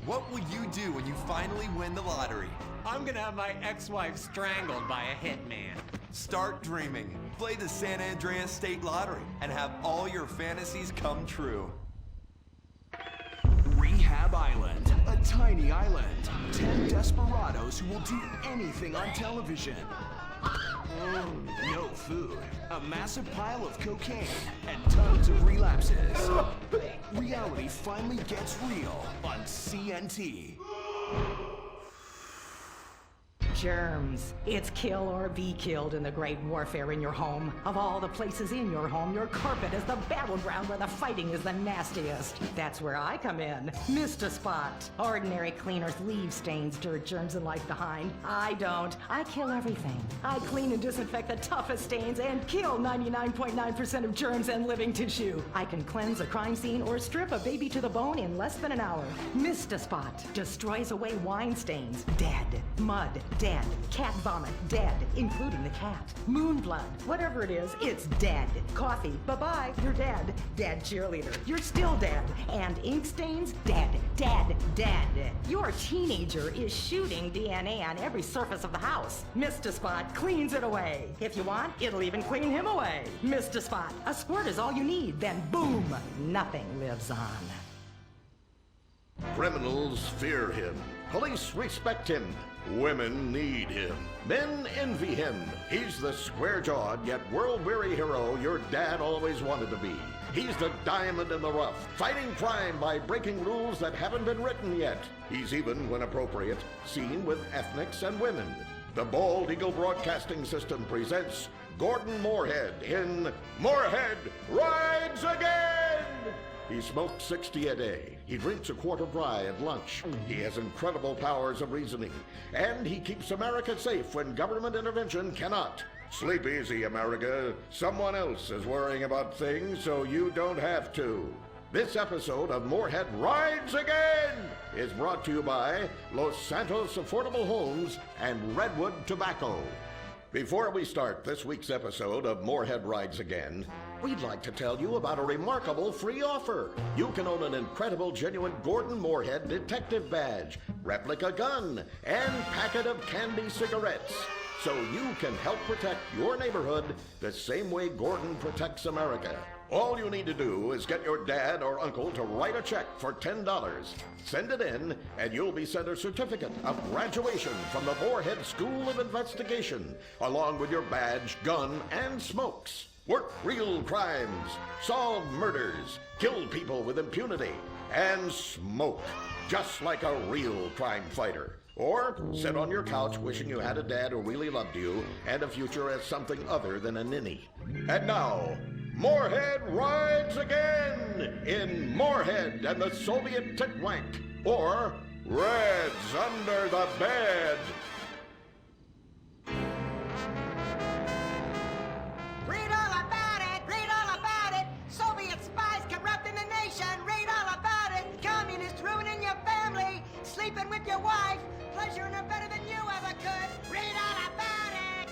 What will you do when you finally win the lottery? I'm gonna have my ex-wife strangled by a hitman. Start dreaming. Play the San Andreas State Lottery and have all your fantasies come true. Rehab Island, a tiny island. 10 desperados who will do anything on television. No food, a massive pile of cocaine, and tons of relapses. Reality finally gets real on CNT. Germs. It's kill or be killed in the great warfare in your home. Of all the places in your home, your carpet is the battleground where the fighting is the nastiest. That's where I come in. Mr. Spot. Ordinary cleaners leave stains, dirt, germs, and life behind. I don't. I kill everything. I clean and disinfect the toughest stains and kill 99.9% of germs and living tissue. I can cleanse a crime scene or strip a baby to the bone in less than an hour. Mr. Spot destroys away wine stains. Dead. Mud. Dead. Cat vomit, dead, including the cat. Moon blood, whatever it is, it's dead. Coffee, bye-bye, you're dead. Dead cheerleader, you're still dead. And ink stains, dead, dead, dead. Your teenager is shooting DNA on every surface of the house. Mr. Spot cleans it away. If you want, it'll even clean him away. Mr. Spot, a squirt is all you need, then boom, nothing lives on. Criminals fear him. Police respect him. Women need him. Men envy him. He's the square-jawed yet world-weary hero your dad always wanted to be. He's the diamond in the rough, fighting crime by breaking rules that haven't been written yet. He's even, when appropriate, seen with ethnics and women. The Bald Eagle Broadcasting System presents Gordon Moorhead in Moorhead Rides Again! He smokes 60 a day. He drinks a quart of rye at lunch. He has incredible powers of reasoning. And he keeps America safe when government intervention cannot. Sleep easy, America. Someone else is worrying about things so you don't have to. This episode of Moorhead Rides Again is brought to you by Los Santos Affordable Homes and Redwood Tobacco. Before we start this week's episode of Moorhead Rides Again, we'd like to tell you about a remarkable free offer. You can own an incredible, genuine Gordon Moorhead detective badge, replica gun, and packet of candy cigarettes. So you can help protect your neighborhood the same way Gordon protects America. All you need to do is get your dad or uncle to write a check for $10. Send it in, and you'll be sent a certificate of graduation from the Moorhead School of Investigation, along with your badge, gun, and smokes. Work real crimes, solve murders, kill people with impunity, and smoke, just like a real crime fighter. Or sit on your couch wishing you had a dad who really loved you and a future as something other than a ninny. And now, Moorhead Rides Again in Moorhead and the Soviet Titwank, or Reds Under the Bed. Read all about it! Read all about it! Soviet spies corrupting the nation! Read all about it! Communists ruining your family! Sleeping with your wife! Pleasuring her better than you ever could! Read all about it!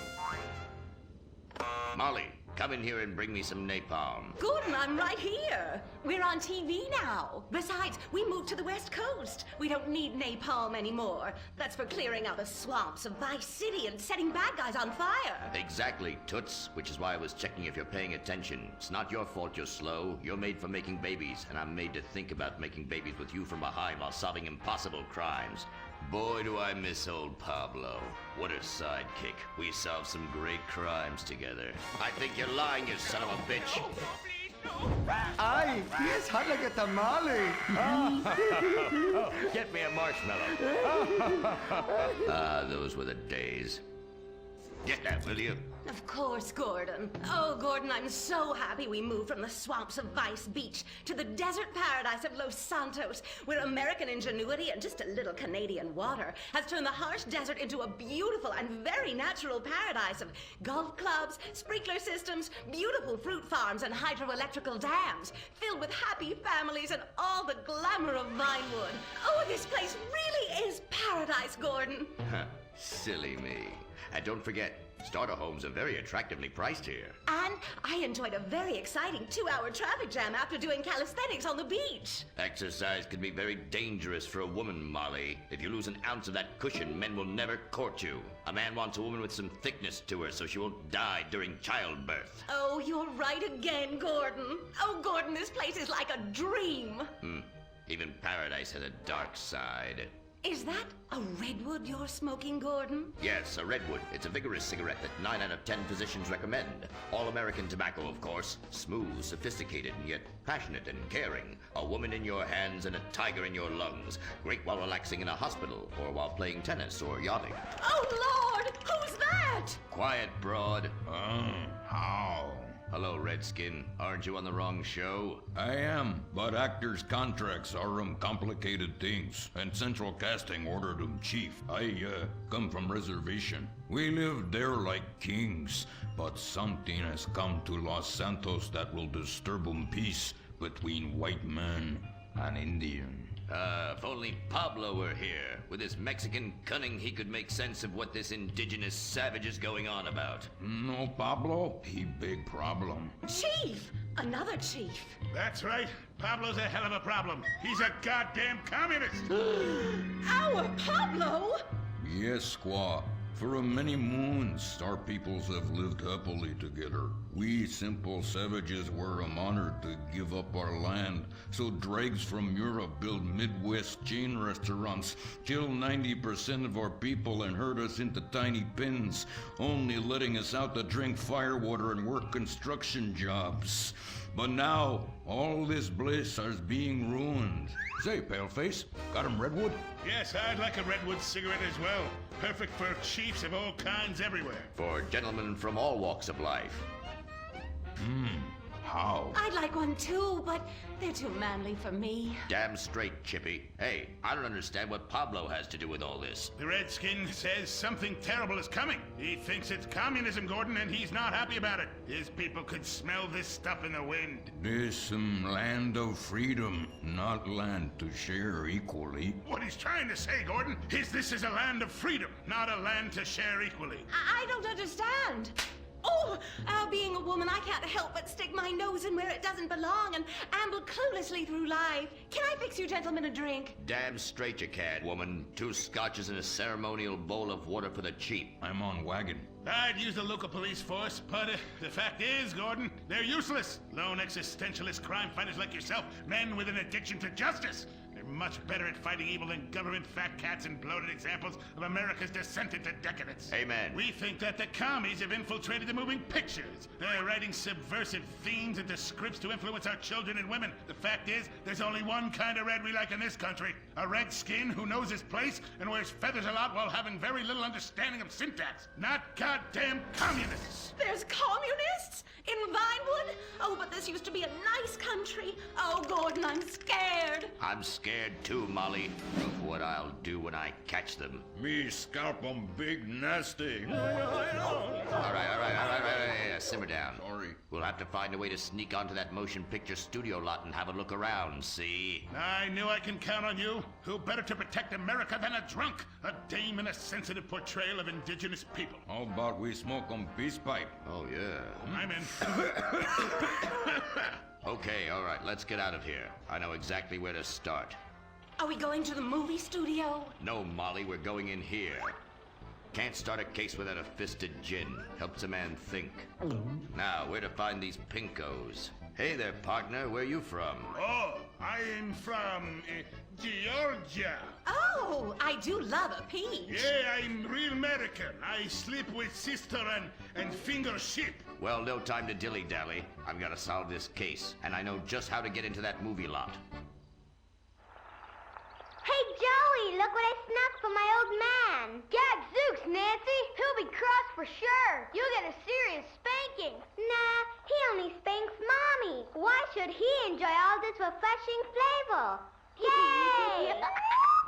Molly, come in here and bring me some napalm. Gordon, I'm right here. We're on TV now. Besides, we moved to the West Coast. We don't need napalm anymore. That's for clearing out the swamps of Vice City and setting bad guys on fire. Exactly, Toots, which is why I was checking if you're paying attention. It's not your fault you're slow. You're made for making babies, and I'm made to think about making babies with you from behind while solving impossible crimes. Boy, do I miss old Pablo. What a sidekick. We solved some great crimes together. I think you're lying, you son of a bitch. Ay, yes, hot like a tamale. Get me a marshmallow. Those were the days. Get that, will you? Of course, Gordon. Oh, Gordon, I'm so happy we moved from the swamps of Vice Beach to the desert paradise of Los Santos, where American ingenuity and just a little Canadian water has turned the harsh desert into a beautiful and very natural paradise of golf clubs, sprinkler systems, beautiful fruit farms, and hydroelectrical dams, filled with happy families and all the glamour of Vinewood. Oh, this place really is paradise. paradise, Gordon. Silly me. And don't forget, starter homes are very attractively priced here. And I enjoyed a very exciting 2-hour traffic jam after doing calisthenics on the beach. Exercise can be very dangerous for a woman, Molly. If you lose an ounce of that cushion, men will never court you. A man wants a woman with some thickness to her so she won't die during childbirth. Oh, you're right again, Gordon. Oh, Gordon, this place is like a dream. Even paradise has a dark side. Is that a redwood you're smoking, Gordon? Yes, a redwood. It's a vigorous cigarette that 9 out of 10 physicians recommend. All-American tobacco, of course. Smooth, sophisticated, and yet passionate and caring. A woman in your hands and a tiger in your lungs. Great while relaxing in a hospital, or while playing tennis or yachting. Oh, Lord! Who's that? Quiet, broad. How? Hello, Redskin. Aren't you on the wrong show? I am, but actors' contracts are complicated things, and Central Casting ordered chief. I come from reservation. We live there like kings, but something has come to Los Santos that will disturb peace between white man and Indian. If only Pablo were here. With his Mexican cunning, he could make sense of what this indigenous savage is going on about. No, Pablo, he big problem. Chief! Another chief. That's right. Pablo's a hell of a problem. He's a goddamn communist. Our Pablo? Yes, squaw. For many moons, our peoples have lived happily together. We simple savages were honored to give up our land, so dregs from Europe build Midwest chain restaurants, kill 90% of our people and herd us into tiny pens, only letting us out to drink firewater and work construction jobs. But now, all this bliss is being ruined. Say, Paleface, got him redwood? Yes, I'd like a redwood cigarette as well. Perfect for chiefs of all kinds everywhere. For gentlemen from all walks of life. How? I'd like one too, but they're too manly for me. Damn straight, Chippy. Hey, I don't understand what Pablo has to do with all this. The Redskin says something terrible is coming. He thinks it's communism, Gordon, and he's not happy about it. His people could smell this stuff in the wind. This land of freedom, not land to share equally. What he's trying to say, Gordon, is this is a land of freedom, not a land to share equally. I don't understand. Oh, being a woman, I can't help but stick my nose in where it doesn't belong and amble cluelessly through life. Can I fix you gentlemen a drink? Damn straight you can, woman. 2 scotches and a ceremonial bowl of water for the chief. I'm on wagon. I'd use the local police force, but the fact is, Gordon, they're useless. Lone existentialist crime fighters like yourself, men with an addiction to justice. They're much better at fighting evil than government fat cats and bloated examples of America's descent into decadence. Amen. We think that the commies have infiltrated the moving pictures. They're writing subversive themes into scripts to influence our children and women. The fact is, there's only one kind of red we like in this country. A redskin who knows his place and wears feathers a lot while having very little understanding of syntax. Not goddamn communists. There's communists? In Vinewood? Oh, but this used to be a nice country. Oh, Gordon, I'm scared. I'm scared too, Molly, of what I'll do when I catch them. Me scalp 'em big nasty. All right, simmer down. Sorry. We'll have to find a way to sneak onto that motion picture studio lot and have a look around, see? I knew I can count on you. Who better to protect America than a drunk? A dame in a sensitive portrayal of indigenous people. How about we smoke 'em peace pipe? Oh, yeah. I'm in. Okay, all right, let's get out of here. I know exactly where to start. Are we going to the movie studio? No, Molly, we're going in here. Can't start a case without a fisted gin. Helps a man think. Now, where to find these pinkos? Hey there, partner, where you from? Oh, I'm from Georgia. Oh, I do love a peach. Yeah, I'm real American. I sleep with sister and finger ship. Well, no time to dilly-dally. I've got to solve this case, and I know just how to get into that movie lot. Hey, Joey, look what I snuck from my old man. Gadzooks, Nancy. He'll be cross for sure. You'll get a serious spanking. Nah, he only spanks Mommy. Why should he enjoy all this refreshing flavor? Yay!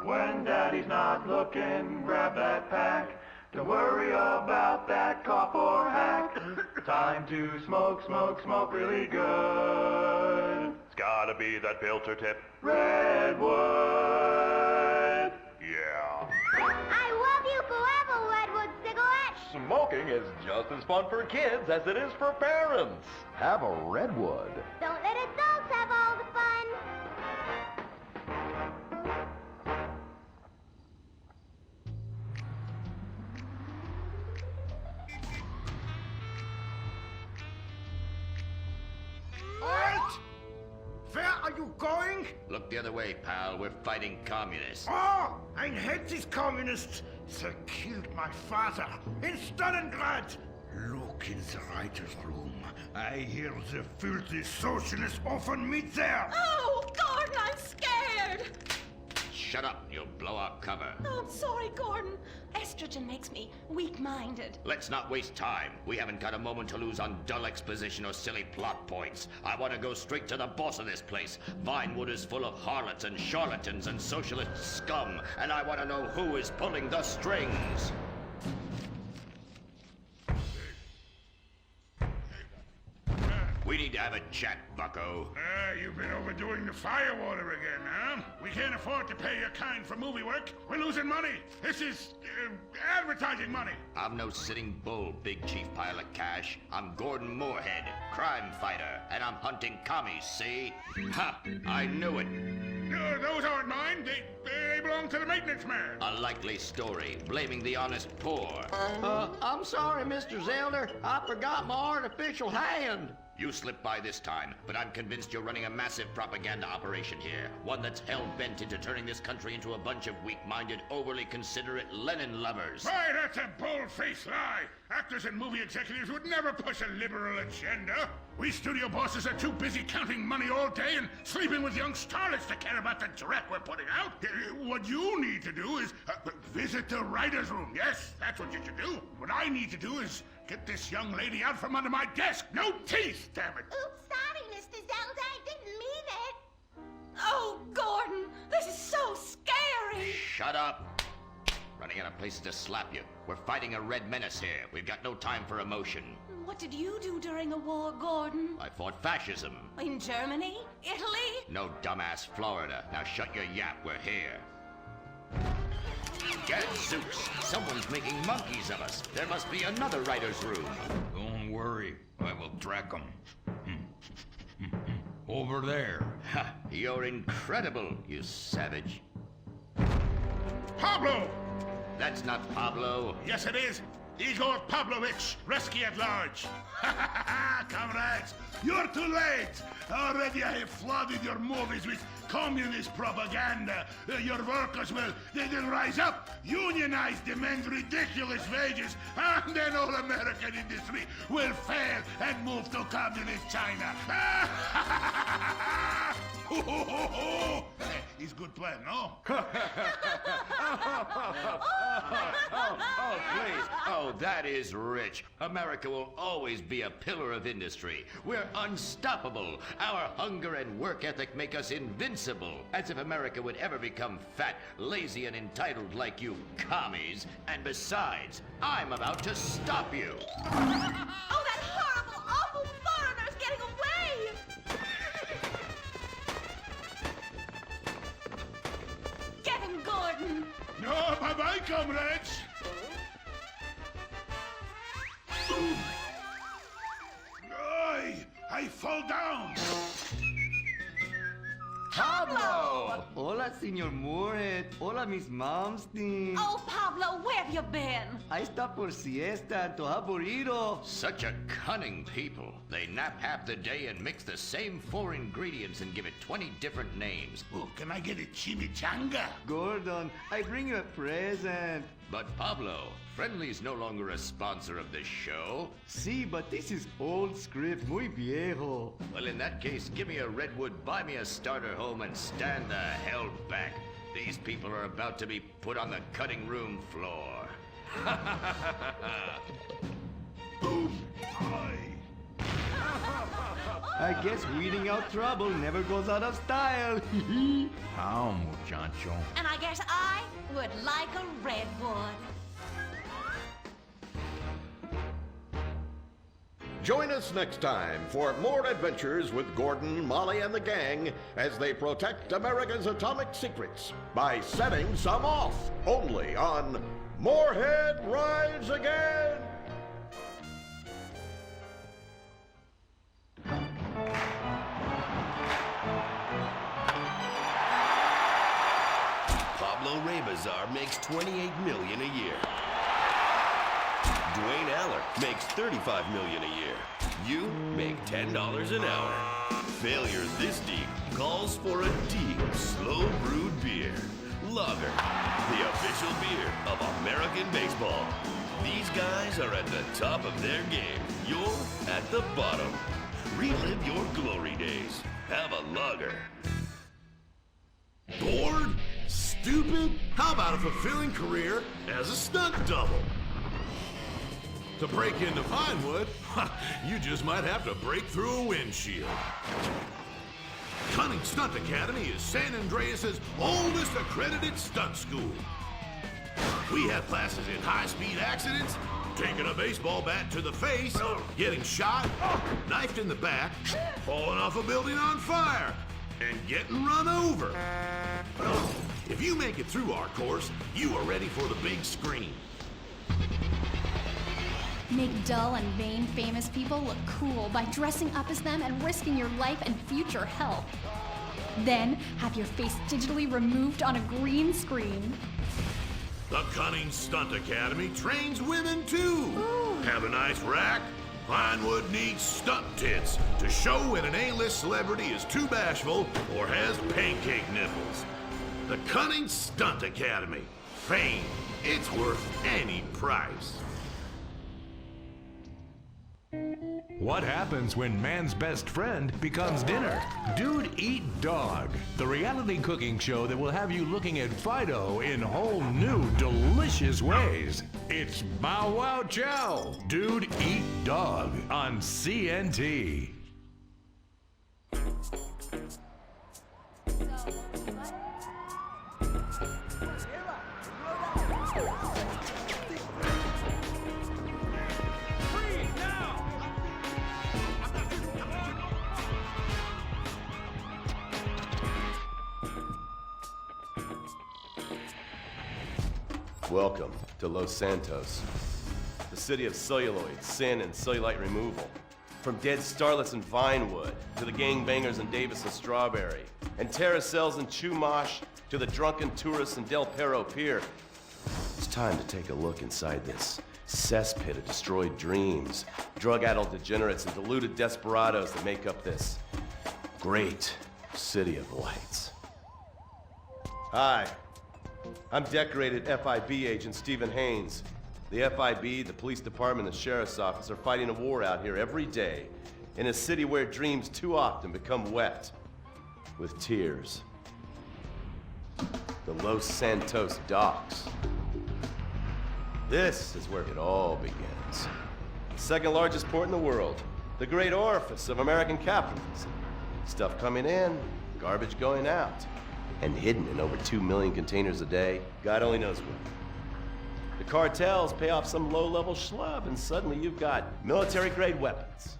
When Daddy's not looking, grab that pack. Don't worry about that cough or hack. Time to smoke, smoke, smoke really good. It's gotta be that filter tip. Redwood. Yeah. Camping is just as fun for kids as it is for parents. Have a Redwood. Don't let adults have all the fun. Halt! Where are you going? Look the other way, pal. We're fighting communists. Oh, I hate these communists. They killed my father in Stalingrad. Look in the writer's room. I hear the filthy socialists often meet there. Oh, Gordon, I'm scared. Shut up, you'll blow our cover. Oh, I'm sorry, Gordon. Estrogen makes me weak-minded. Let's not waste time. We haven't got a moment to lose on dull exposition or silly plot points. I want to go straight to the boss of this place. Vinewood is full of harlots and charlatans and socialist scum, and I want to know who is pulling the strings. We need to have a chat, bucko. You've been overdoing the firewater again, huh? We can't afford to pay your kind for movie work. We're losing money. This is advertising money. I'm no sitting bull, big chief pile of cash. I'm Gordon Moorhead, crime fighter, and I'm hunting commies, see? Ha! I knew it. Those aren't mine. They belong to the maintenance man. A likely story, blaming the honest poor. I'm sorry, Mr. Zelder. I forgot my artificial hand. You slipped by this time, but I'm convinced you're running a massive propaganda operation here. One that's hell-bent into turning this country into a bunch of weak-minded, overly considerate Lenin lovers. Why, that's a bull-faced lie. Actors and movie executives would never push a liberal agenda. We studio bosses are too busy counting money all day and sleeping with young starlets to care about the dreck we're putting out. What you need to do is visit the writer's room. Yes, that's what you should do. What I need to do is get this young lady out from under my desk. No teeth, damn it. Oops, sorry, Mr. Zelda. I didn't mean it. Oh, Gordon, this is so scary. Shut up. Running out of places to slap you. We're fighting a red menace here. We've got no time for emotion. What did you do during the war, Gordon? I fought fascism. In Germany? Italy? No, dumbass, Florida. Now shut your yap. We're here. Gadzooks! Someone's making monkeys of us. There must be another writer's room. Don't worry, I will track them. Over there. Ha! You're incredible, you savage. Pablo! That's not Pablo. Yes, it is. Igor Pavlovich, rescue at large. Comrades, you're too late. Already I have flooded your movies with communist propaganda. Your workers they'll rise up, unionize, demand ridiculous wages, and then all American industry will fail and move to communist China. It's good plan, no? Oh, please. Oh, that is rich. America will always be a pillar of industry. We're unstoppable. Our hunger and work ethic make us invincible. As if America would ever become fat, lazy, and entitled like you commies. And besides, I'm about to stop you. Oh, that horrible, awful foreigner's getting away! Get him, Gordon! No, bye-bye, comrades. I fall down. Pablo! Hola, Senor Moorhead. Hola, Miss Malmsteen. Oh, Pablo, where have you been? I stopped for siesta to have burrito. Such a cunning people. They nap half the day and mix the same 4 ingredients and give it 20 different names. Oh, can I get a chimichanga? Gordon, I bring you a present. But Pablo, Friendly's no longer a sponsor of this show. Sí, but this is old script, muy viejo. Well, in that case, give me a Redwood, buy me a starter home, and stand the hell back. These people are about to be put on the cutting room floor. Boom! I guess weeding out trouble never goes out of style. How, muchacho? And I guess I would like a redwood. Join us next time for more adventures with Gordon, Molly, and the gang as they protect America's atomic secrets by setting some off, only on Moorhead Rides Again! Ray Bizarre makes $28 million a year. Dwayne Aller makes $35 million a year. You make $10 an hour. Failure this deep calls for a deep, slow brewed beer. Lager, the official beer of American baseball. These guys are at the top of their game. You're at the bottom. Relive your glory days. Have a lager. Bored? Stupid? How about a fulfilling career as a stunt double? To break into Vinewood, you just might have to break through a windshield. Cunning Stunt Academy is San Andreas' oldest accredited stunt school. We have classes in high-speed accidents, taking a baseball bat to the face, getting shot, knifed in the back, falling off a building on fire, and getting run over. If you make it through our course, you are ready for the big screen. Make dull and vain famous people look cool by dressing up as them and risking your life and future health. Then have your face digitally removed on a green screen. The Cunning Stunt Academy trains women too. Ooh. Have a nice rack? Vinewood needs stunt tits to show when an A-list celebrity is too bashful or has pancake nipples. The Cunning Stunt Academy. Fame. It's worth any price. What happens when man's best friend becomes dinner? Dude Eat Dog, the reality cooking show that will have you looking at Fido in whole new, delicious ways. It's Bow Wow Chow, Dude Eat Dog on CNT. Welcome to Los Santos, the city of celluloid, sin, and cellulite removal. From dead starlets in Vinewood, to the gangbangers in Davis and Strawberry, and terracels in Chumash, to the drunken tourists in Del Perro Pier. It's time to take a look inside this cesspit of destroyed dreams, drug-addled degenerates, and deluded desperados that make up this great city of lights. Hi. I'm decorated FIB agent Stephen Haynes. The FIB, the police department, and the sheriff's office are fighting a war out here every day in a city where dreams too often become wet with tears. The Los Santos docks. This is where it all begins. The second largest port in the world, the great orifice of American capitalism. Stuff coming in, garbage going out. And hidden in over 2 million containers a day, God only knows where. The cartels pay off some low-level schlub, and suddenly you've got military-grade weapons,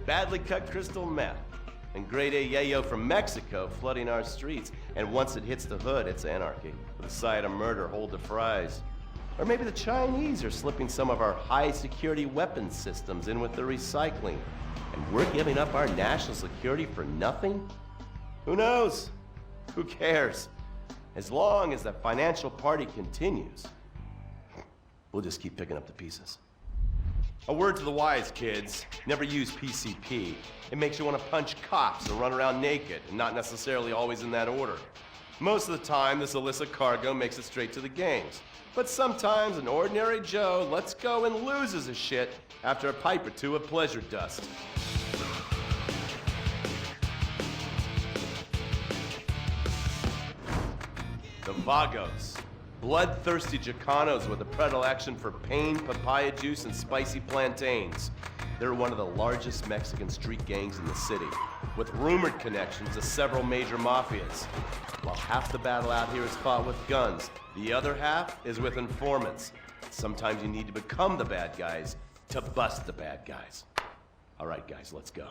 badly cut crystal meth, and grade A yayo from Mexico flooding our streets. And once it hits the hood, it's anarchy, with a side of murder hold to fries. Or maybe the Chinese are slipping some of our high-security weapons systems in with the recycling, and we're giving up our national security for nothing? Who knows? Who cares? As long as the financial party continues, we'll just keep picking up the pieces. A word to the wise, kids. Never use PCP. It makes you want to punch cops and run around naked, and not necessarily always in that order. Most of the time, this illicit cargo makes it straight to the gangs. But sometimes an ordinary Joe lets go and loses his shit after a pipe or two of pleasure dust. The Vagos, bloodthirsty Chicanos with a predilection for pain, papaya juice, and spicy plantains. They're one of the largest Mexican street gangs in the city, with rumored connections to several major mafias. While half the battle out here is fought with guns, the other half is with informants. Sometimes you need to become the bad guys to bust the bad guys. All right, guys, let's go.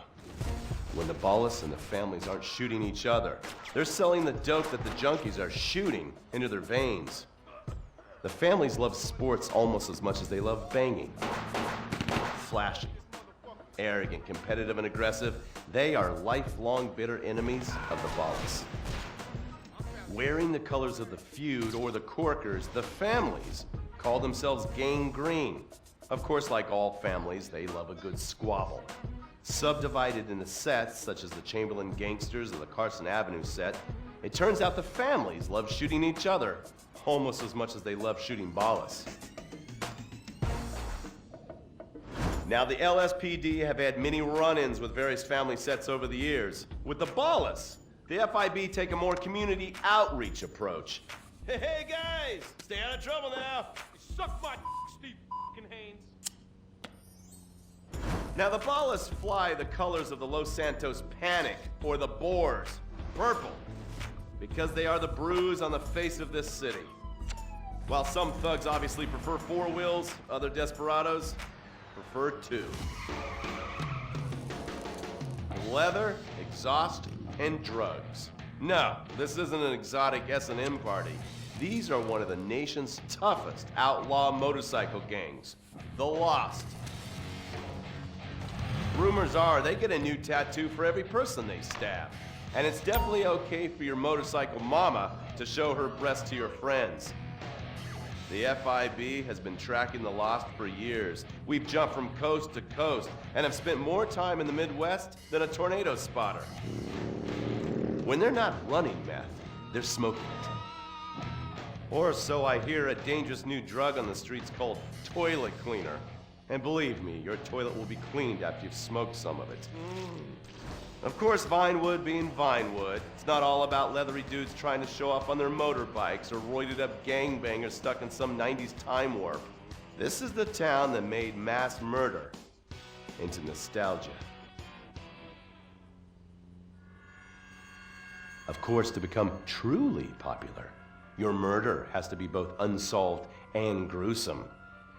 When the Ballas and the families aren't shooting each other, they're selling the dope that the junkies are shooting into their veins. The families love sports almost as much as they love banging. Flashy, arrogant, competitive, and aggressive, they are lifelong bitter enemies of the Ballas. Wearing the colors of the feud or the Corkers, the families call themselves Gang Green. Of course, like all families, they love a good squabble. Subdivided into sets, such as the Chamberlain Gangsters or the Carson Avenue set, it turns out the families love shooting each other almost as much as they love shooting Ballas. Now, the LSPD have had many run-ins with various family sets over the years. With the Ballas, the FIB take a more community outreach approach. Hey guys, stay out of trouble now. Suck my Steve Haynes. Now, the Ballas fly the colors of the Los Santos Panic, or the Boers, purple, because they are the bruise on the face of this city. While some thugs obviously prefer 4 wheels, other desperados prefer 2. Leather, exhaust, and drugs. No, this isn't an exotic S&M party. These are one of the nation's toughest outlaw motorcycle gangs, the Lost. Rumors are they get a new tattoo for every person they stab. And it's definitely okay for your motorcycle mama to show her breast to your friends. The FIB has been tracking the Lost for years. We've jumped from coast to coast and have spent more time in the Midwest than a tornado spotter. When they're not running meth, they're smoking it. Or so I hear, a dangerous new drug on the streets called toilet cleaner. And believe me, your toilet will be cleaned after you've smoked some of it. Of course, Vinewood being Vinewood, it's not all about leathery dudes trying to show off on their motorbikes or roided up gangbangers stuck in some 90s time warp. This is the town that made mass murder into nostalgia. Of course, to become truly popular, your murder has to be both unsolved and gruesome.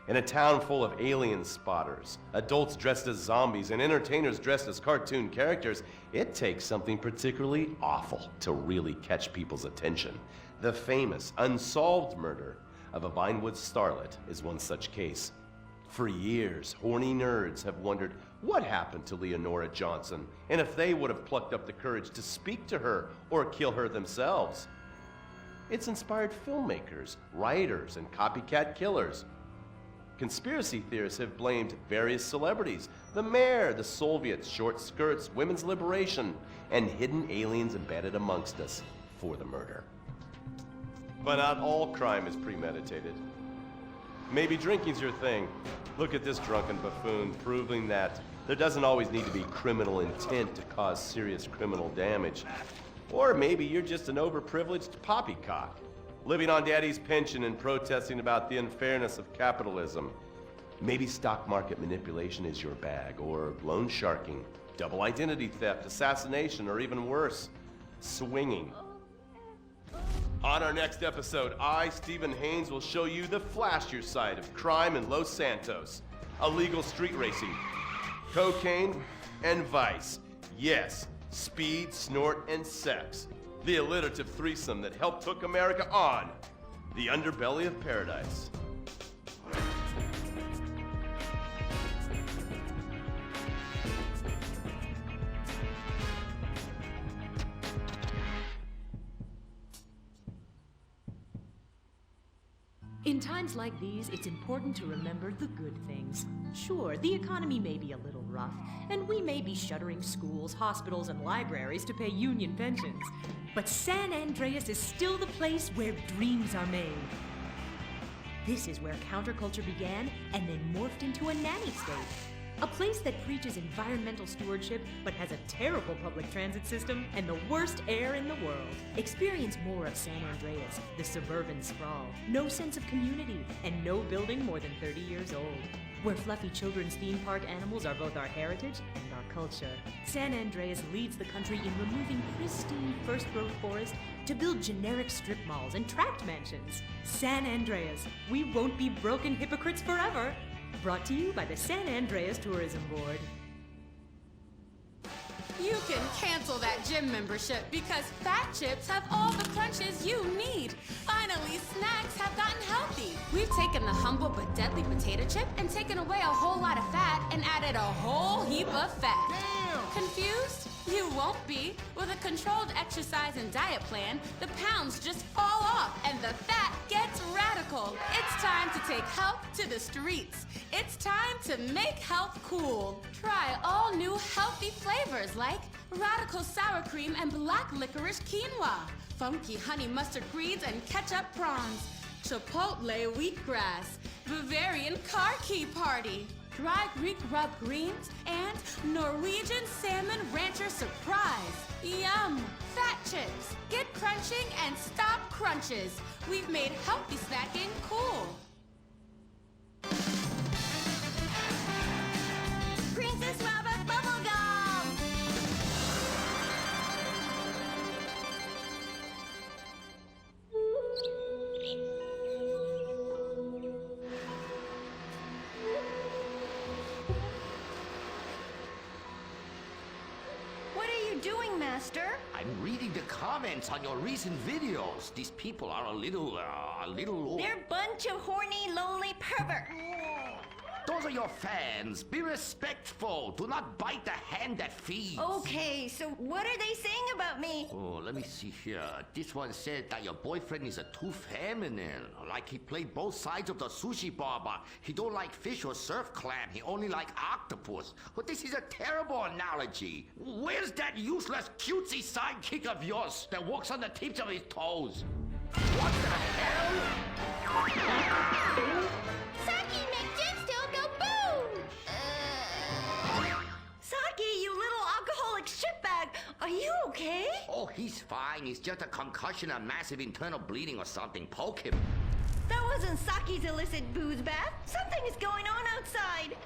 In a town full of alien spotters, adults dressed as zombies, and entertainers dressed as cartoon characters, it takes something particularly awful to really catch people's attention. The famous unsolved murder of a Vinewood starlet is one such case. For years, horny nerds have wondered what happened to Leonora Johnson, and if they would have plucked up the courage to speak to her or kill her themselves. It's inspired filmmakers, writers, and copycat killers. Conspiracy theorists have blamed various celebrities, the mayor, the Soviets, short skirts, women's liberation, and hidden aliens embedded amongst us for the murder. But not all crime is premeditated. Maybe drinking's your thing. Look at this drunken buffoon, proving that there doesn't always need to be criminal intent to cause serious criminal damage. Or maybe you're just an overprivileged poppycock, living on daddy's pension and protesting about the unfairness of capitalism. Maybe stock market manipulation is your bag, or loan sharking, double identity theft, assassination, or even worse, swinging. On our next episode, I, Stephen Haynes, will show you the flashier side of crime in Los Santos. Illegal street racing, cocaine, and vice. Yes, speed, snort, and sex. The alliterative threesome that helped hook America on the underbelly of paradise. In times like these, it's important to remember the good things. Sure, the economy may be a little rough, and we may be shuttering schools, hospitals, and libraries to pay union pensions. But San Andreas is still the place where dreams are made. This is where counterculture began and then morphed into a nanny state. A place that preaches environmental stewardship but has a terrible public transit system and the worst air in the world. Experience more of San Andreas, the suburban sprawl. No sense of community and no building more than 30 years old. Where fluffy children's theme park animals are both our heritage and our culture. San Andreas leads the country in removing pristine first-growth forest to build generic strip malls and tract mansions. San Andreas, we won't be broken hypocrites forever. Brought to you by the San Andreas Tourism Board. You can cancel that gym membership because Fat Chips have all the crunches you need. Finally, snacks have gotten healthy. We've taken the humble but deadly potato chip and taken away a whole lot of fat and added a whole heap of fat. Damn, Confused? You won't be. With a controlled exercise and diet plan, the pounds just fall off and the fat gets radical. It's time to take health to the streets. It's time to make health cool. Try all new healthy flavors like radical sour cream and black licorice quinoa, funky honey mustard greens and ketchup prawns, chipotle wheatgrass, Bavarian car key party, dry Greek rub greens, and Norwegian salmon rancher surprise. Yum! Fat chips. Get crunching and stop crunches. We've made healthy snacking cool. Princess Robot Bubblegum! What are you doing, Master? I'm reading the comments on your recent videos. These people are a little... They're a bunch of horny, lonely perverts. Those are your fans. Be respectful. Do not bite the hand that feeds. Okay, so what are they saying about me? Oh, let me see here. This one said that your boyfriend is too feminine. Like he played both sides of the sushi bar, but he don't like fish or surf clam. He only like octopus. But this is a terrible analogy. Where's that useless cutesy sidekick of yours that walks on the tips of his toes? What the hell? Saki makes Gemstone go boom! Saki, you little alcoholic shitbag, are you okay? Oh, he's fine. He's just a concussion, a massive internal bleeding or something. Poke him. That wasn't Saki's illicit booze bath. Something is going on outside.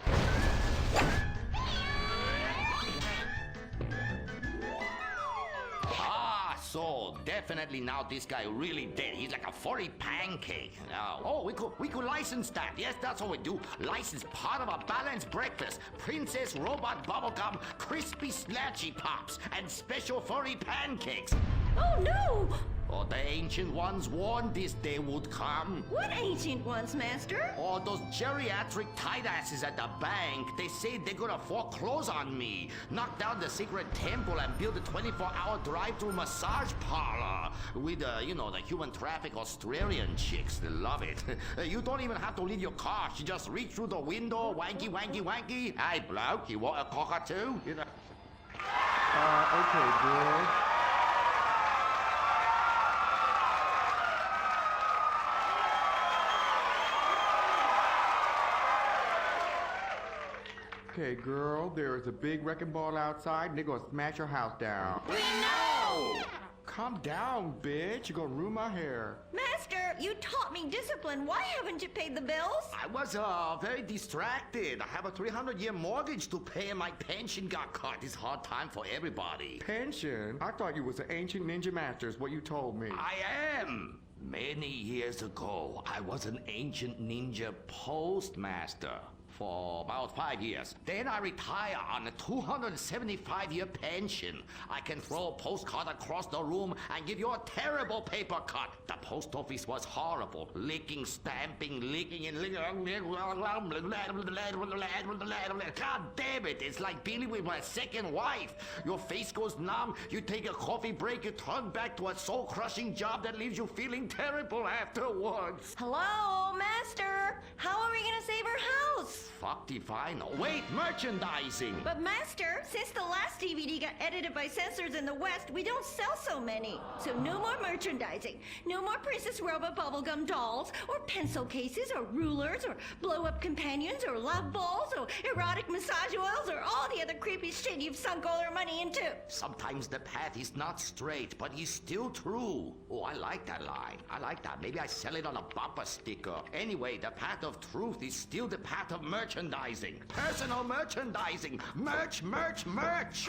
Ah, so definitely now this guy really dead. He's like a furry pancake. Oh, we could license that. Yes, that's what we do. License part of a balanced breakfast. Princess Robot Bubblegum, crispy slashy pops, and special furry pancakes. Oh no! Oh, the ancient ones warned this day would come. What ancient ones, Master? Oh, those geriatric tight asses at the bank. They say they're gonna foreclose on me, knock down the secret temple, and build a 24-hour drive-through massage parlor with, you know, the human traffic Australian chicks. They love it. You don't even have to leave your car. You just reach through the window, wanky, wanky, wanky. Hey, bloke, you want a cockatoo? You know. Okay, girl. Okay, girl, there is a big wrecking ball outside and they're gonna smash your house down. We know! Calm down, bitch. You're gonna ruin my hair. Master, you taught me discipline. Why haven't you paid the bills? I was very distracted. I have a 300-year mortgage to pay and my pension got cut. It's hard time for everybody. Pension? I thought you was an ancient ninja master is what you told me. I am. Many years ago, I was an ancient ninja postmaster for about 5 years. Then I retire on a 275-year pension. I can throw a postcard across the room and give you a terrible paper cut. The post office was horrible. Licking, stamping, licking, and licking. God damn it, it's like dealing with my second wife. Your face goes numb, you take a coffee break, you turn back to a soul-crushing job that leaves you feeling terrible afterwards. Hello, Master. How are we gonna save our house? Fuck define. Wait, merchandising. But Master, since the last DVD got edited by censors in the West, we don't sell so many. So no more merchandising. No more Princess Robot Bubblegum dolls, or pencil cases, or rulers, or blow-up companions, or love balls, or erotic massage oils, or all the other creepy shit you've sunk all our money into. Sometimes the path is not straight, but is still true. Oh, I like that line. I like that. Maybe I sell it on a bumper sticker. Anyway, the path of truth is still the path of merchandising. Personal merchandising. Merch, merch, merch.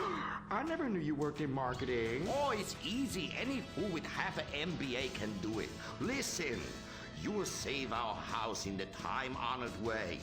I never knew you worked in marketing. Oh, it's easy. Any fool with half an MBA can do it. Listen, you will save our house in the time-honored way.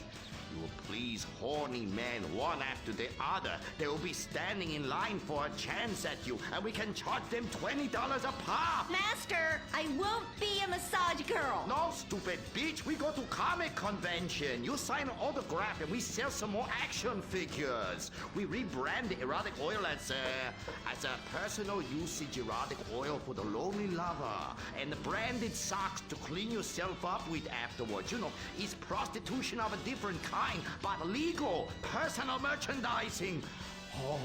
You will please horny men one after the other. They will be standing in line for a chance at you, and we can charge them $20 a pop. Master, I won't be a massage girl. No, stupid bitch. We go to comic convention. You sign an autograph, and we sell some more action figures. We rebrand the erotic oil as a personal usage erotic oil for the lonely lover, and the branded socks to clean yourself up with afterwards. You know, it's prostitution of a different kind, but legal, personal merchandising. Oh,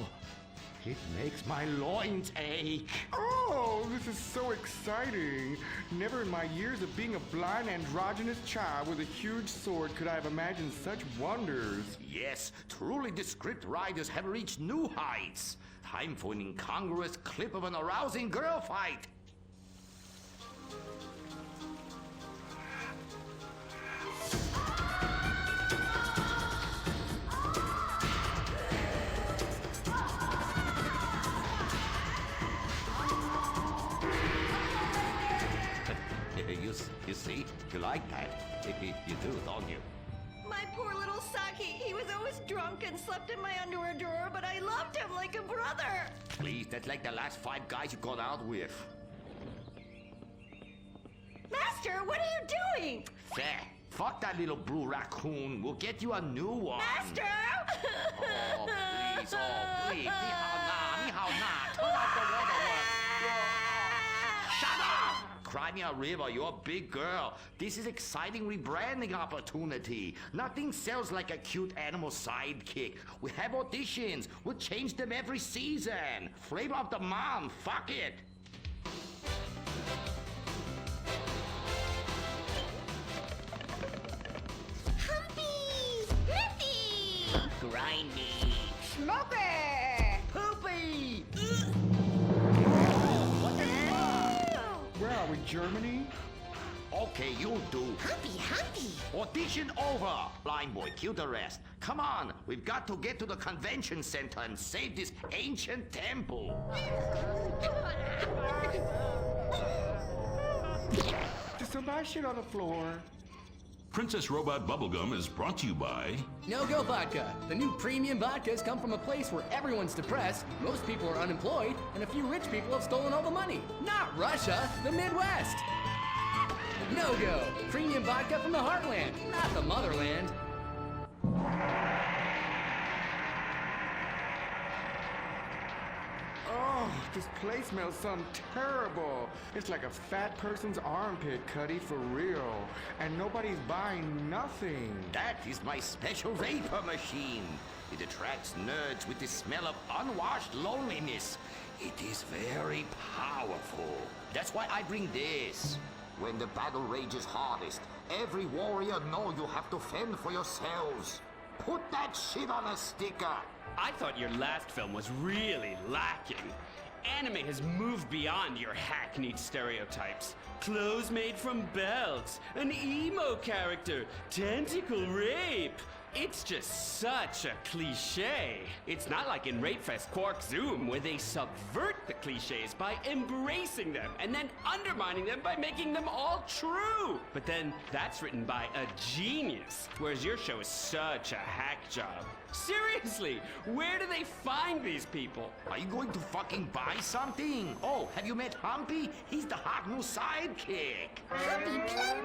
it makes my loins ache. Oh, this is so exciting. Never in my years of being a blind androgynous child with a huge sword could I have imagined such wonders. Yes, truly the script writers have reached new heights. Time for an incongruous clip of an arousing girl fight. You see? You like that? You do, don't you? My poor little Saki. He was always drunk and slept in my underwear drawer, but I loved him like a brother. Please, that's like the last 5 guys you got out with. Master, what are you doing? Fair. Fuck that little blue raccoon. We'll get you a new one. Master! Oh, please. Oh, please. Ni hao na. Ni hao na. Turn off the water. Shut up! Cry me a river. You're a big girl. This is exciting rebranding opportunity. Nothing sells like a cute animal sidekick. We have auditions. We'll change them every season. Flavor of the month. Fuck it. Humpy! Sniffy! Grindy. Smoky! Poopy! Where are we, Germany? Okay, you'll do. Humpy, Humpy! Audition over. Blind boy, cue the rest. Come on, we've got to get to the convention center and save this ancient temple. There's somebody shit on the floor. Princess Robot Bubblegum is brought to you by No-Go Vodka. The new premium vodkas come from a place where everyone's depressed, most people are unemployed, and a few rich people have stolen all the money. Not Russia, the Midwest. No-Go. Premium vodka from the heartland, not the motherland. Oh, this place smells something terrible. It's like a fat person's armpit, Cuddy, for real. And nobody's buying nothing. That is my special vapor machine. It attracts nerds with the smell of unwashed loneliness. It is very powerful. That's why I bring this. When the battle rages hardest, every warrior know you have to fend for yourselves. Put that shit on a sticker. I thought your last film was really lacking. Anime has moved beyond your hackneyed stereotypes. Clothes made from belts, an emo character, tentacle rape. It's just such a cliche. It's not like in Rape Fest Quark Zoom, where they subvert the cliches by embracing them and then undermining them by making them all true. But then that's written by a genius, whereas your show is such a hack job. Seriously, where do they find these people? Are you going to fucking buy something? Oh, have you met Humpy? He's the hot new sidekick. Humpy Plum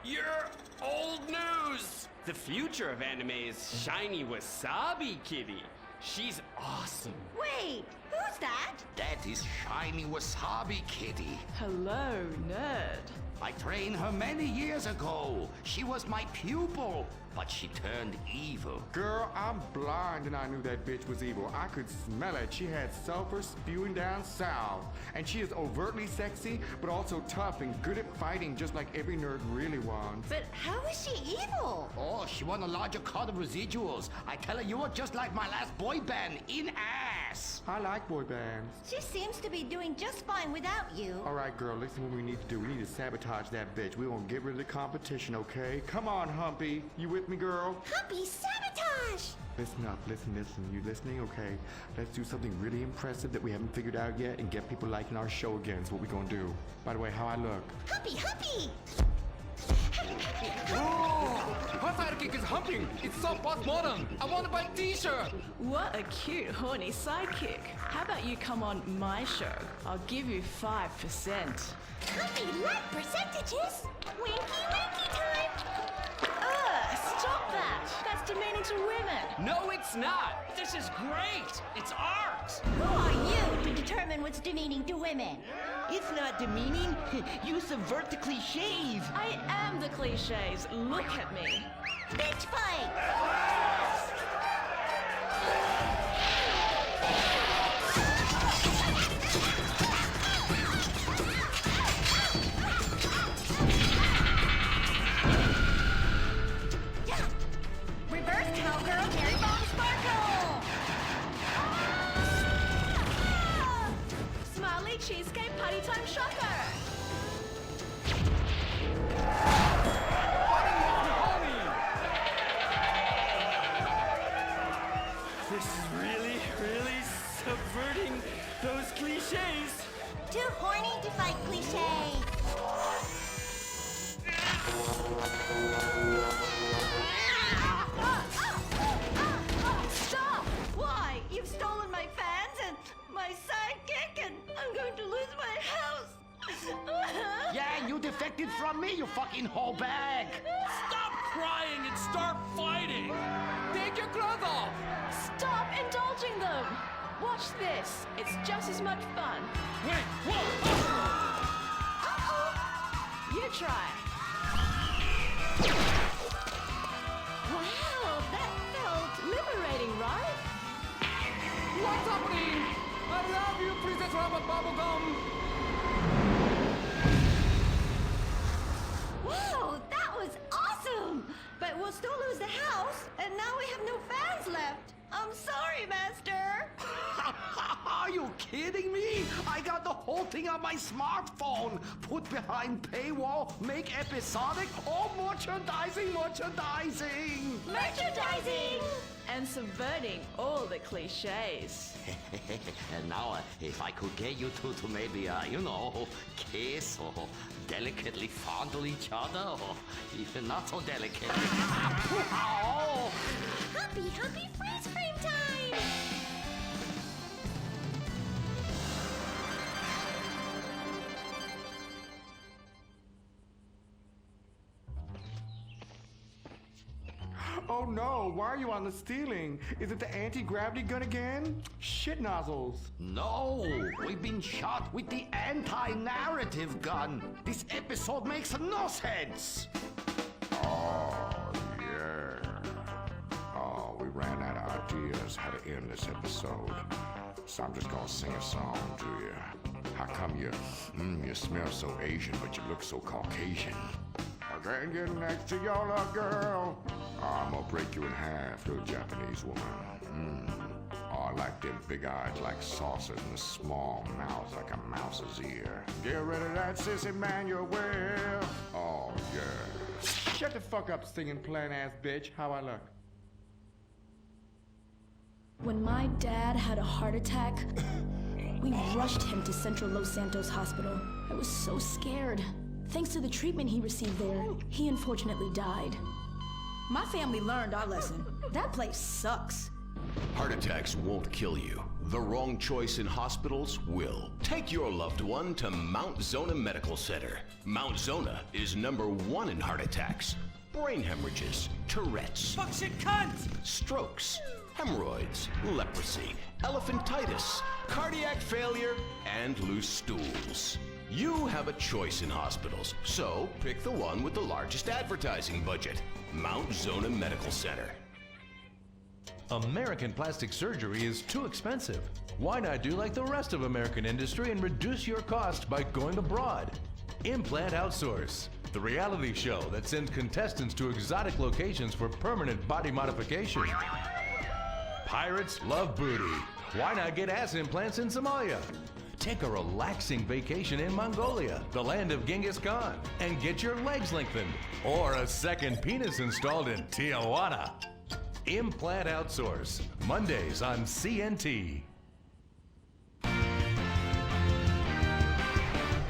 You're old news! The future of anime is Shiny Wasabi Kitty. She's awesome. Wait, who's that? That is Shiny Wasabi Kitty. Hello, nerd. I trained her many years ago. She was my pupil, but she turned evil. Girl, I'm blind and I knew that bitch was evil. I could smell it. She had sulfur spewing down south. And she is overtly sexy, but also tough and good at fighting, just like every nerd really wants. But how is she evil? Oh, she won a larger cut of residuals. I tell her you were just like my last boy band, in ass. I like boy bands. She seems to be doing just fine without you. All right, girl, listen what we need to do. We need to sabotage that bitch. We won't get rid of the competition, okay? Come on, Humpy. You with me, girl? Humpy sabotage! Listen up, listen. You listening? Okay. Let's do something really impressive that we haven't figured out yet and get people liking our show again. Is what we're gonna do. By the way, how I look? Humpy, Humpy! Oh, My sidekick is humping. It's so postmodern. I want to buy a t-shirt. What a cute, horny sidekick. How about you come on my show? I'll give you 5%. Puppy like percentages. Winky winky time. Stop that. That's demeaning to women. No, it's not. This is great. It's art. Who are you to determine what's demeaning to women? It's not demeaning. You subvert the cliches. I am the cliches. Look at me. Bitch fight! Reverse cowgirl, Mary Bomb Sparkle! Smiley cheesecake party time shocker. This is really subverting those cliches. Too horny to fight cliche. Stop! Why? You've stolen my fans and my sidekick, and I'm going to lose my house. Yeah, you defected from me, you fucking whole bag. Stop crying and start fighting. Take your clothes off. Stop indulging them. Watch this. It's just as much fun. Wait, whoa! You try. Wow, that felt liberating, right? What's happening? I love you, Princess Robot Bubblegum. Whoa, that was awesome! But we'll still lose the house, and now we have no fans left. I'm sorry, Master. Are you kidding me? I got the whole thing on my smartphone. Put behind paywall, make episodic, all merchandising. Merchandising! And subverting all the cliches. And now, if I could get you two to maybe, kiss or delicately fondle each other, or even not so delicate. Oh. Happy freeze frame time! Oh no, why are you on the ceiling? Is it the anti-gravity gun again? Shit nozzles. No, we've been shot with the anti-narrative gun. This episode makes no sense. Oh, yeah. Oh, we ran out of ideas how to end this episode. So I'm just gonna sing a song to you. How come you smell so Asian, but you look so Caucasian? I can't get next to your little girl. I'm gonna break you in half, little Japanese woman. Oh, I like them big eyes like saucers and the small mouth like a mouse's ear. Get rid of that sissy man, you will. Oh, yeah. Shut the fuck up, singing plain ass bitch. How I look? When my dad had a heart attack, we rushed him to Central Los Santos Hospital. I was so scared. Thanks to the treatment he received there, he unfortunately died. My family learned our lesson. That place sucks. Heart attacks won't kill you. The wrong choice in hospitals will. Take your loved one to Mount Zona Medical Center. Mount Zona is #1 in heart attacks, brain hemorrhages, Tourette's, Fuck shit cunt! strokes, hemorrhoids, leprosy, elephantitis, cardiac failure, and loose stools. You have a choice in hospitals, so pick the one with the largest advertising budget. Mount Zona Medical Center. American plastic surgery is too expensive. Why not do like the rest of American industry and reduce your cost by going abroad? Implant Outsource, the reality show that sends contestants to exotic locations for permanent body modification. Pirates love booty. Why not get ass implants in Somalia? Take a relaxing vacation in Mongolia, the land of Genghis Khan, and get your legs lengthened. Or a second penis installed in Tijuana. Implant Outsource, Mondays on CNT.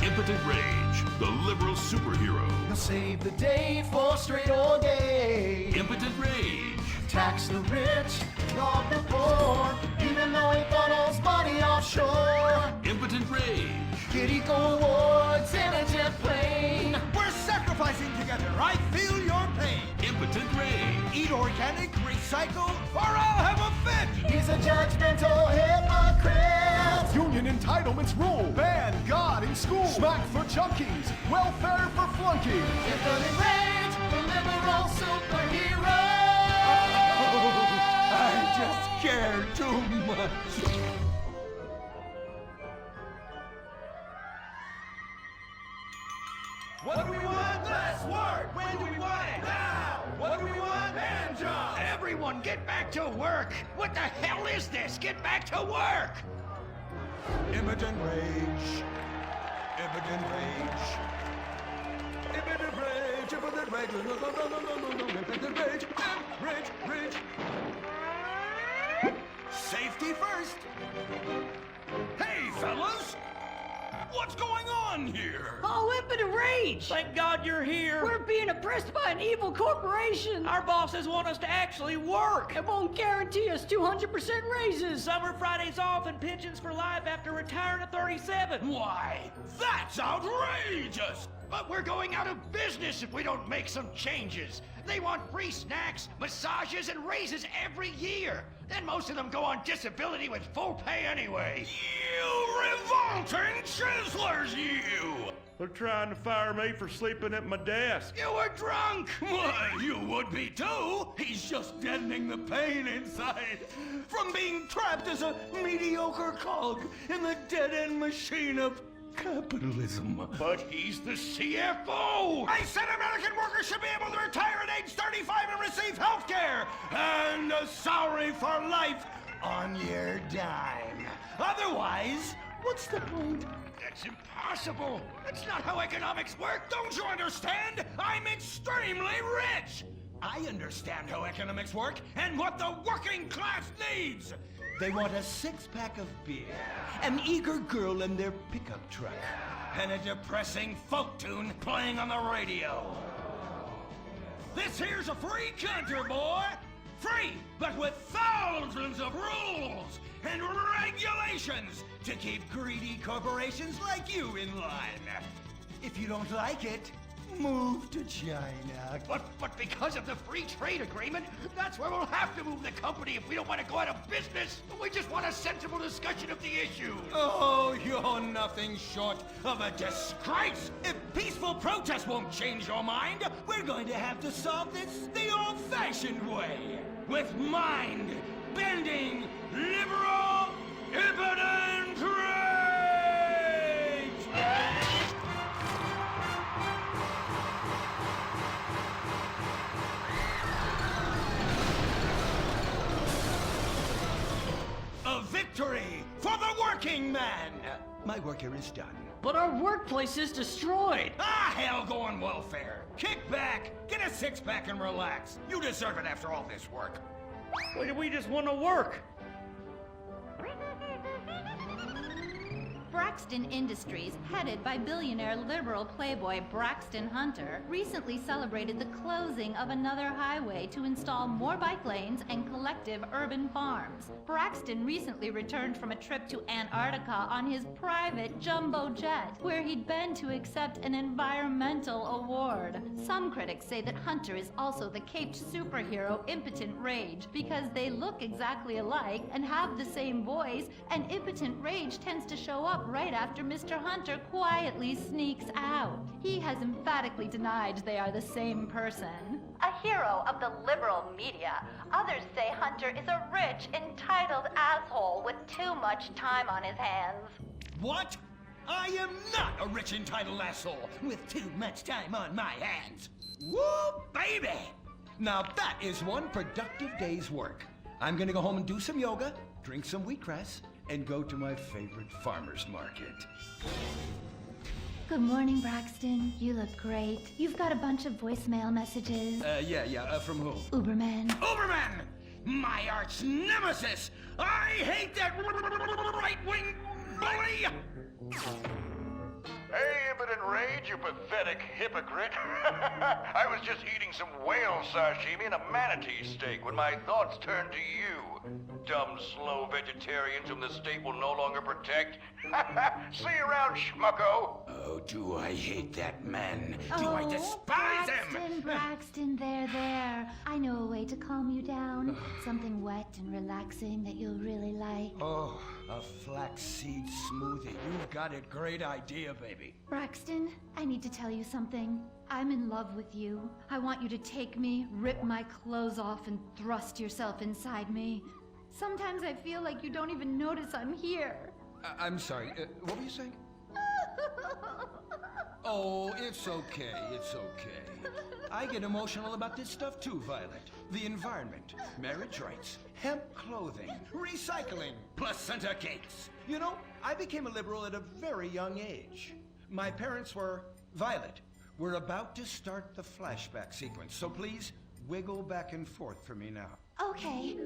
Impotent Rage, the liberal superhero. Save the day for straight or gay. Impotent Rage. Tax the rich, rob the poor, even though he funnels money offshore. Impotent Rage. Get eco awards in a jet plane. We're sacrificing together. I feel your pain. Impotent Rage. Eat organic, recycle, or I'll have a fit. He's a judgmental hypocrite. Union entitlements rule. Ban God in school. Smack for junkies. Welfare for flunkies. Impotent Rage, the liberal superhero. I just care too much. What do we want? Less work. When do we want it? Now. What do we want? Hand jobs. Everyone, get back to work. What the hell is this? Get back to work. Impotent Rage. Impotent Rage. Impotent Rage. Impotent Rage. Impotent Rage. Rage. Rage. Safety first. Hey, fellas. What's going on here? Oh, Impotent Rage! Thank God you're here. We're being oppressed by an evil corporation. Our bosses want us to actually work. It won't guarantee us 200% raises. Summer Fridays off and pensions for life after retiring at 37. Why, that's outrageous! But we're going out of business if we don't make some changes. They want free snacks, massages, and raises every year. And most of them go on disability with full pay anyway. You revolting chiselers, you! They're trying to fire me for sleeping at my desk. You were drunk! Why, you would be too! He's just deadening the pain inside from being trapped as a mediocre cog in the dead-end machine of capitalism. But he's the CFO! I said American workers should be able to retire at age 35 and receive health care! And a salary for life on your dime. Otherwise, what's the point? That's impossible! That's not how economics work! Don't you understand? I'm extremely rich! I understand how economics work and what the working class needs! They want a six-pack of beer, an eager girl in their pickup truck, and a depressing folk tune playing on the radio. This here's a free country, boy! Free, but with thousands of rules and regulations to keep greedy corporations like you in line. If you don't like it, move to China. But because of the free trade agreement, that's where we'll have to move the company if we don't want to go out of business. We just want a sensible discussion of the issue. Oh, you're nothing short of a disgrace. If peaceful protest won't change your mind, we're going to have to solve this the old-fashioned way. With mind-bending, liberal, impotent rage! A victory for the working man! My work here is done. But our workplace is destroyed. Ah, hell, go on welfare. Kick back, get a six-pack and relax. You deserve it after all this work. We just want to work. Braxton Industries, headed by billionaire liberal playboy Braxton Hunter, recently celebrated the closing of another highway to install more bike lanes and collective urban farms. Braxton recently returned from a trip to Antarctica on his private jumbo jet, where he'd been to accept an environmental award. Some critics say that Hunter is also the caped superhero Impotent Rage, because they look exactly alike and have the same voice, and Impotent Rage tends to show up right after Mr. Hunter quietly sneaks out. He has emphatically denied they are the same person. A hero of the liberal media, others say Hunter is a rich, entitled asshole with too much time on his hands. What? I am not a rich, entitled asshole with too much time on my hands. Woo, baby! Now that is one productive day's work. I'm gonna go home and do some yoga, drink some wheatgrass, and go to my favorite farmer's market. Good morning, Braxton. You look great. You've got a bunch of voicemail messages. From who? Uberman. Uberman! My arch nemesis! I hate that right-wing bully! Hey, Impotent Rage, you pathetic hypocrite. I was just eating some whale sashimi and a manatee steak when my thoughts turned to you. Dumb, slow vegetarians whom the state will no longer protect. See you around, schmucko. Oh, do I hate that man. Do I despise him. Braxton, there. I know a way to calm you down. Something wet and relaxing that you'll really like. Oh, a flaxseed smoothie. You've got it. Great idea, baby. Braxton, I need to tell you something. I'm in love with you. I want you to take me, rip my clothes off, and thrust yourself inside me. Sometimes I feel like you don't even notice I'm here. I'm sorry. What were you saying? Oh, it's okay. It's okay. I get emotional about this stuff too, Violet. The environment, marriage rights, hemp clothing, recycling, placenta cakes. You know, I became a liberal at a very young age. My parents were... Violet, we're about to start the flashback sequence, so please wiggle back and forth for me now. Okay.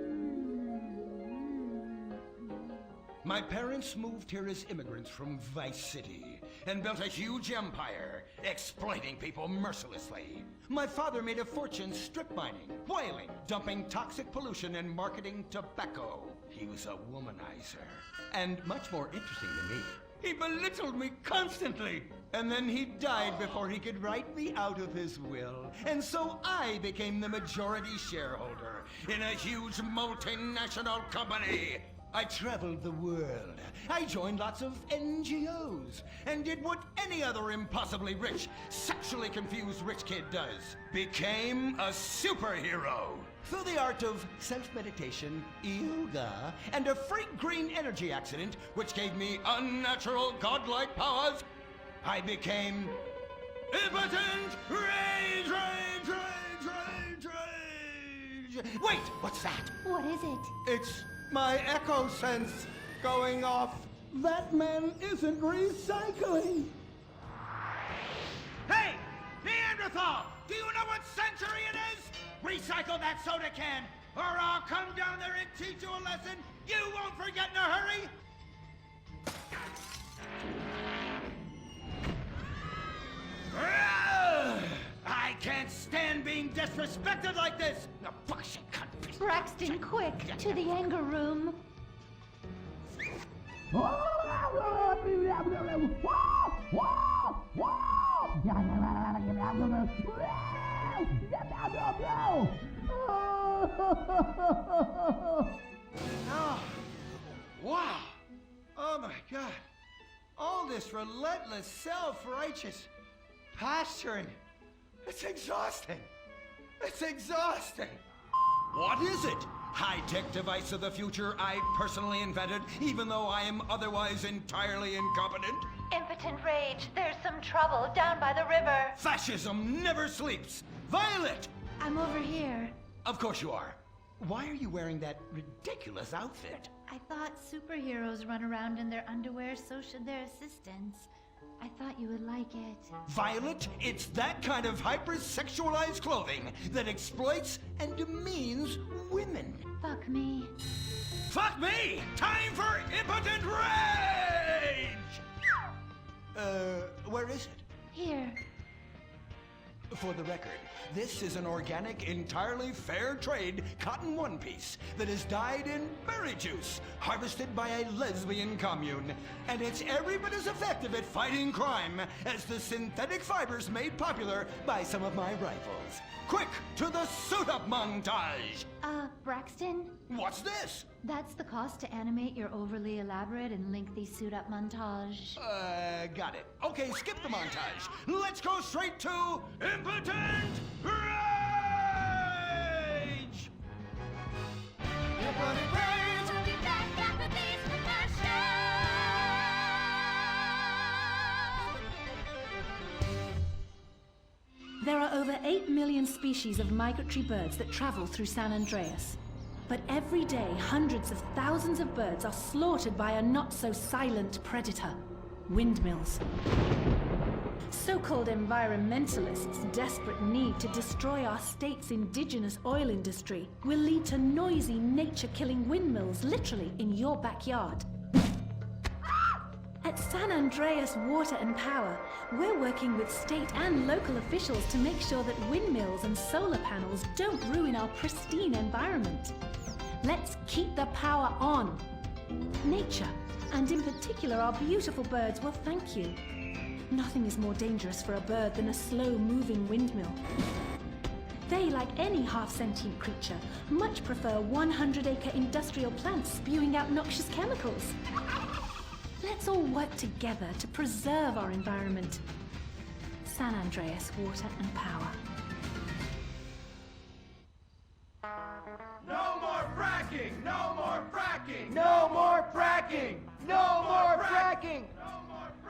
My parents moved here as immigrants from Vice City and built a huge empire, exploiting people mercilessly. My father made a fortune strip mining, whaling, dumping toxic pollution, and marketing tobacco. He was a womanizer. And much more interesting than me, he belittled me constantly. And then he died before he could write me out of his will. And so I became the majority shareholder in a huge multinational company. I traveled the world. I joined lots of NGOs and did what any other impossibly rich, sexually confused rich kid does. Became a superhero. Through the art of self-meditation, yoga, and a freak green energy accident, which gave me unnatural godlike powers, I became Impotent Rage, Rage, Rage, Rage, Rage. Wait, what's that? What is it? It's my echo sense going off. That man isn't recycling. Hey, Neanderthal! Do you know what century it is? Recycle that soda can, or I'll come down there and teach you a lesson you won't forget in a hurry. I can't stand being disrespected like this! Now, bullshit cunt. Braxton, quick, to the anger room. Oh, wow. Oh my God. All this relentless, self-righteous pasturing. It's exhausting. It's exhausting. What is it? High-tech device of the future I personally invented, even though I am otherwise entirely incompetent? Impotent Rage, there's some trouble down by the river. Fascism never sleeps. Violet! I'm over here. Of course you are. Why are you wearing that ridiculous outfit? I thought superheroes run around in their underwear, so should their assistants. I thought you would like it. Violet, it's that kind of hypersexualized clothing that exploits and demeans women. Fuck me. Fuck me! Time for Impotent Rage! Where is it? Here. For the record, this is an organic, entirely fair trade cotton one piece that is dyed in berry juice, harvested by a lesbian commune. And it's every bit as effective at fighting crime as the synthetic fibers made popular by some of my rivals. Quick, to the suit-up montage! Braxton? What's this? That's the cost to animate your overly elaborate and lengthy suit-up montage. Got it. Okay, skip the montage. Let's go straight to Impotent Rage! Impotent Rage! We'll be back after this commercial. There are over 8 million species of migratory birds that travel through San Andreas. But every day, hundreds of thousands of birds are slaughtered by a not-so-silent predator, windmills. So-called environmentalists' desperate need to destroy our state's indigenous oil industry will lead to noisy, nature-killing windmills literally in your backyard. At At San Andreas Water and Power, we're working with state and local officials to make sure that windmills and solar panels don't ruin our pristine environment. Let's keep the power on. Nature, and in particular our beautiful birds, will thank you. Nothing is more dangerous for a bird than a slow-moving windmill. They, like any half-sentient creature, much prefer 100-acre industrial plants spewing out noxious chemicals. Let's all work together to preserve our environment. San Andreas Water and Power. No more fracking! No more fracking! No more fracking! No more fracking!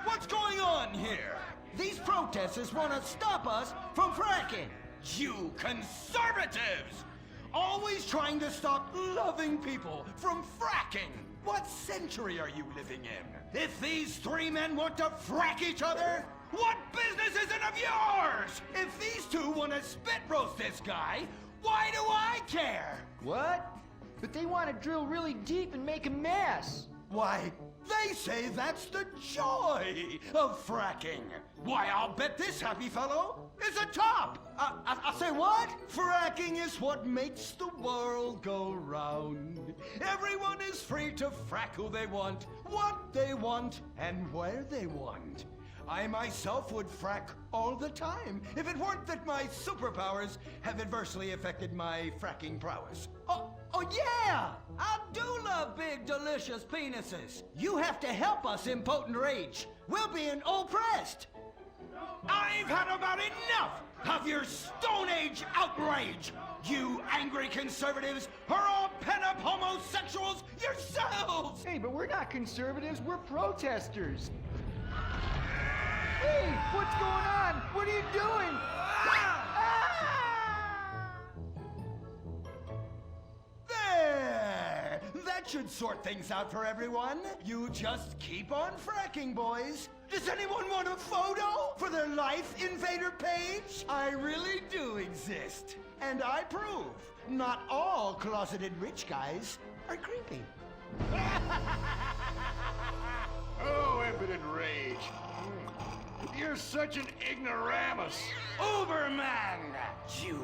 What's going on here? These protesters want to stop us from fracking. You conservatives! Always trying to stop loving people from fracking! What century are you living in? If these three men want to frack each other, what business is it of yours? If these two want to spit roast this guy, why do I care? What? But they want to drill really deep and make a mess. Why, they say that's the joy of fracking. Why, I'll bet this happy fellow is a top. I say what? Fracking is what makes the world go round. Everyone is free to frack who they want, what they want, and where they want. I myself would frack all the time if it weren't that my superpowers have adversely affected my fracking prowess. Oh yeah! I do love big, delicious penises. You have to help us, impotent rage. We're being oppressed. I've had about enough of your Stone Age outrage! You angry conservatives are all pent-up homosexuals yourselves! Hey, but we're not conservatives, we're protesters. Hey, what's going on? What are you doing? There! That should sort things out for everyone. You just keep on fracking, boys. Does anyone want a photo for their Life Invader page? I really do exist. And I prove not all closeted rich guys are creepy. Oh, impotent rage. You're such an ignoramus. Uberman! You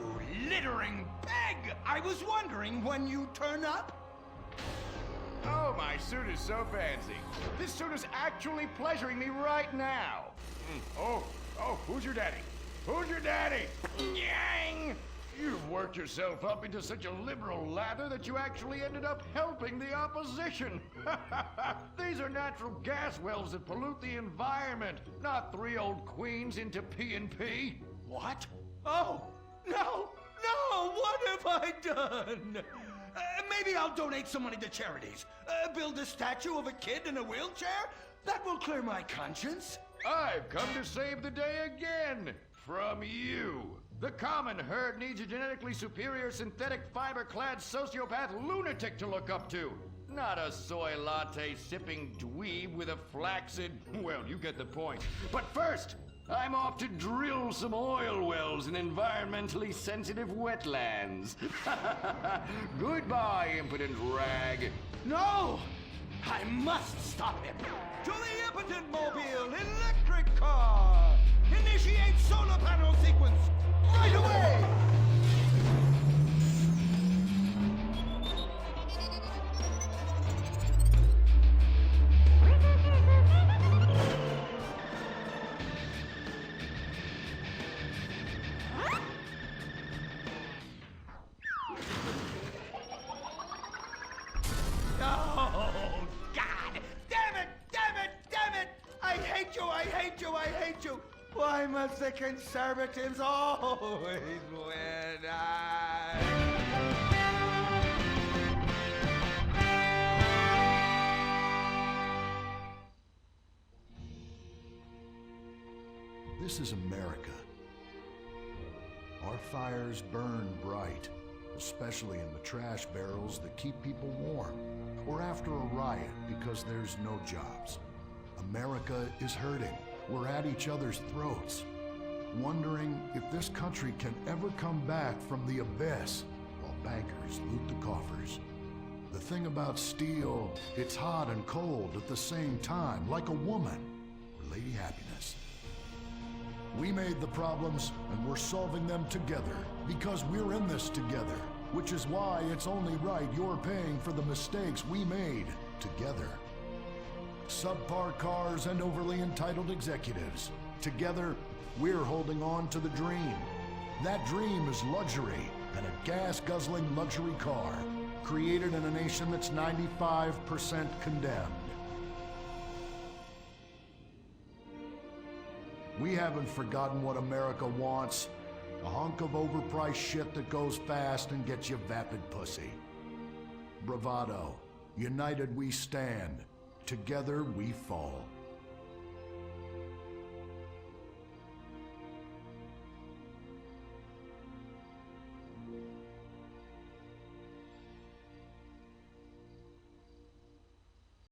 littering pig! I was wondering when you turn up. Oh, my suit is so fancy. This suit is actually pleasuring me right now. Oh, who's your daddy? Who's your daddy? Yang! You've worked yourself up into such a liberal lather that you actually ended up helping the opposition. These are natural gas wells that pollute the environment, not 3 old queens into P&P. What? Oh, no, what have I done? Maybe I'll donate some money to charities. Build a statue of a kid in a wheelchair? That will clear my conscience. I've come to save the day again. From you. The common herd needs a genetically superior synthetic fiber-clad sociopath lunatic to look up to. Not a soy latte sipping dweeb with a flaccid... Well, you get the point. But first, I'm off to drill some oil wells in environmentally sensitive wetlands. Goodbye, impotent rag. No! I must stop him. To the impotent mobile electric car! Initiate solar panel sequence right away! Oh, God! Damn it! I hate you! Why must the conservatives always win? This is America. Our fires burn bright, especially in the trash barrels that keep people warm, or after a riot because there's no jobs. America is hurting. We're at each other's throats, wondering if this country can ever come back from the abyss while bankers loot the coffers. The thing about steel, it's hot and cold at the same time, like a woman, or Lady Happiness. We made the problems, and we're solving them together, because we're in this together, which is why it's only right you're paying for the mistakes we made together. Subpar cars and overly entitled executives. Together, we're holding on to the dream. That dream is luxury, and a gas-guzzling luxury car, created in a nation that's 95% condemned. We haven't forgotten what America wants. A hunk of overpriced shit that goes fast and gets you vapid pussy. Bravado. United we stand. Together we fall.